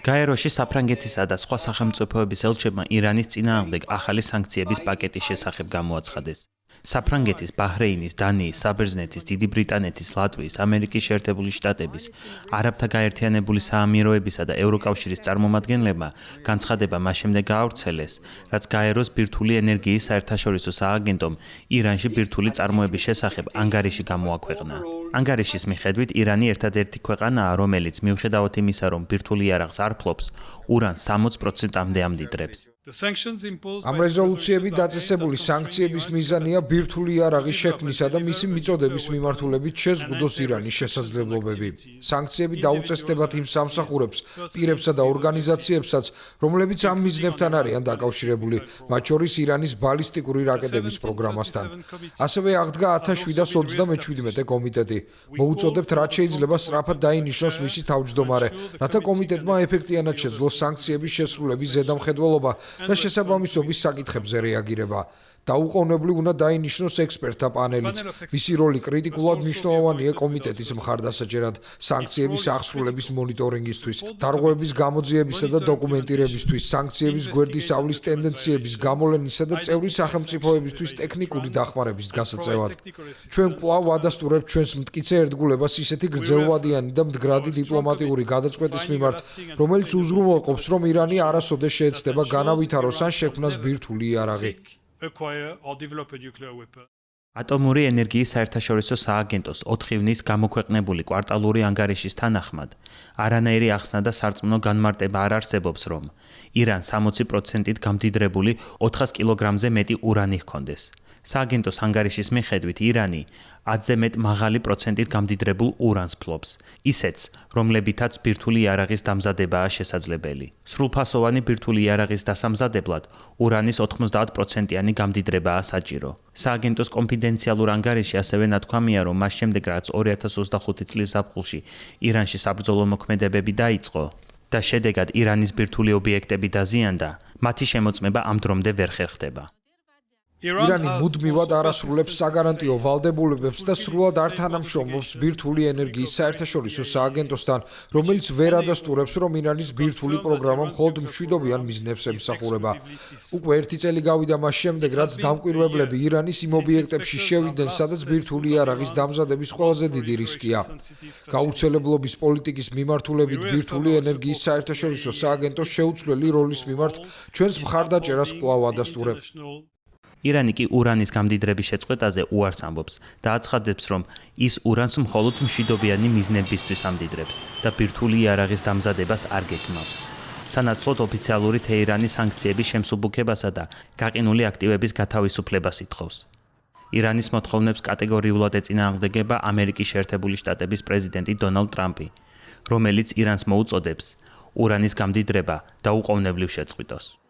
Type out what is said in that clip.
გაეროში საფრანგეთისა და სხვა სახელმწიფოების ელჩებმა ირანის წინააღმდეგ ახალი სანქციების პაკეტის შესახებ გამოაცხადეს. საფრანგეთის, ბაჰრეინის, დანიის, საბერძნეთის, დიდი ბრიტანეთის, ლატვიის, ამერიკის შეერთებული შტატების, არაბთა გაერთიანებული საამიროებისა და ევროკავშირის წარმომადგენლებმა განცხადება მას შემდეგ გაავრცელეს, რაც გაეროს ბირთვული ენერგიის საერთაშორისო სააგენტომ ირანში ბირთვული წარმოების შესახებ ანგარიში გამოაქვეყნა. ანგარიშის მიხედვით ირანი ერთადერთი ქვეყანაა, რომელიც მიუხედავად იმისა, რომ ბირთვული იარაღს არ ფლობს, ურანს 60%-მდე ამდიდრებს. ამ რეზოლუციებით დაწესებული სანქციების მიზანია ბირთვული იარაღის შექმნისა და მისი მიწოდების მიმართულებით შეზღუდოს ირანის შესაძლებლობები. სანქციები დაუწესდებათ იმ სამსახურებს, პირებსა და ორგანიზაციებსაც, რომლებიც ამ მიზნებთან არიან დაკავშირებული, მათ შორის ირანის ბალისტიკური რაკეტების პროგრამასთან. ასევე აღდგა 1737 კომიტეტი. მოუწოდებთ, რაც შეიძლება სწრაფად დაინიშნოს მისი თავმჯდომარე, რათა კომიტეტმა ეფექტიანად შეძლოს სანქციების შესრულების ზედამხედველობა და შესაბამისობის საკითხებზე რეაგირება. დაუყოვნებლივ უნდა დაინიშნოს ექსპერტთა პანელიც. მისი როლი კრიტიკულად მნიშვნელოვანია კომიტეტის მხარდასაჭერად, სანქციების აღსრულების მონიტორინგისთვის, დარღვევების გამოძიებისა და დოკუმენტირებისთვის, სანქციების გვერდის ავლის ტენდენციების გამოვლენისა და წევრი სახელმწიფოებისთვის ტექნიკური დახმარების გასაწევად. ჩვენ კვლავ ვადასტურებთ ჩვენს მტკიცე ერთგულებას ისეთი გრძელვადიანი და მდგრადი დიპლომატიური გადაწყვეტის მიმართ, რომელიც უზრუნველყოფს, რომ ირანი არასოდეს შეეცდება განავითაროს ან შექმნას ბირთვული იარაღი. ატომური ენერგიის საერთაშორისო სააგენტოს 4 ივნის გამოქვეყნებული კვარტალური ანგარიშის თანახმად, არანაირი ახსნა და სარწმუნო განმარტება არ არსებობს, რომ ირანს 60%-ით გამდიდრებული 400 კილოგრამზე მეტი ურანი ჰქონდეს. სააგენტოს ანგარიშის მიხედვით ირანი 10-ზე მეტ მაღალი პროცენტით გამდიდრებულ ურანს ფლობს, ისეთს, რომლებითაც ბირთვული იარაღის დამზადებაა შესაძლებელი. სრულფასოვანი ბირთვული იარაღის დასამზადებლად ურანის 90%-იანი გამდიდრებაა საჭირო. სააგენტოს კონფიდენციალურ ანგარიში ასევე ნათქვამია, რომ მას შემდეგ, რაც 2025 წლის ზაფხულში ირანში საბრძოლო მოქმედებები დაიწყო და შედეგად ირანის ბირთვული ობიექტები დაზიანდა, მათი შემოწმება ამ დრომდე ვერ ხერხდება. ირანი მუდმივად არასრულებს საგარანტიო ვალდებულებებს და სრულად არ თანამშრომლობს ბირთვული ენერგიის საერთაშორისო სააგენტოსთან, რომელიც ვერ ადასტურებს, რომ ირანის ბირთვული პროგრამა მხოლოდ მშვიდობიან მიზნებს ემსახურება. უკვე 1 წელი გავიდა მას შემდეგ, რაც დამკვირვებლები ირანის იმ ობიექტებში შევიდნენ, სადაც ბირთვული იარაღის დამზადების ყველაზე დიდი რისკია. გაუცელებლობის პოლიტიკის მიმართულებით ბირთვული ენერგიის საერთაშორისო სააგენტოს შეუცვლელი როლის მიმართ ჩვენს მხარდაჭერას კვლავ ადასტურებს. ირანი კი ურანის გამდიდრების შეწყვეტაზე უარს ამბობს და აცხადებს, რომ ის ურანს მხოლოდ მშვიდობიანი მიზნებისთვის ამდიდრებს და ბირთვული იარაღის დამზადებას არ გეგმავს. სანაცვლოდ ოფიციალური თეირანის სანქციების შემსუბუქებასა და გაყინული აქტივების გათავისუფლებას ითხოვს. ირანის მოთხოვნებს კატეგორიულად ეწინააღმდეგება ამერიკის შეერთებული შტატების პრეზიდენტი დონალდ ტრამპი, რომელიც ირანს მოუწოდებს ურანის გამდიდრება დაუყოვნებლივ შეწყვიტოს.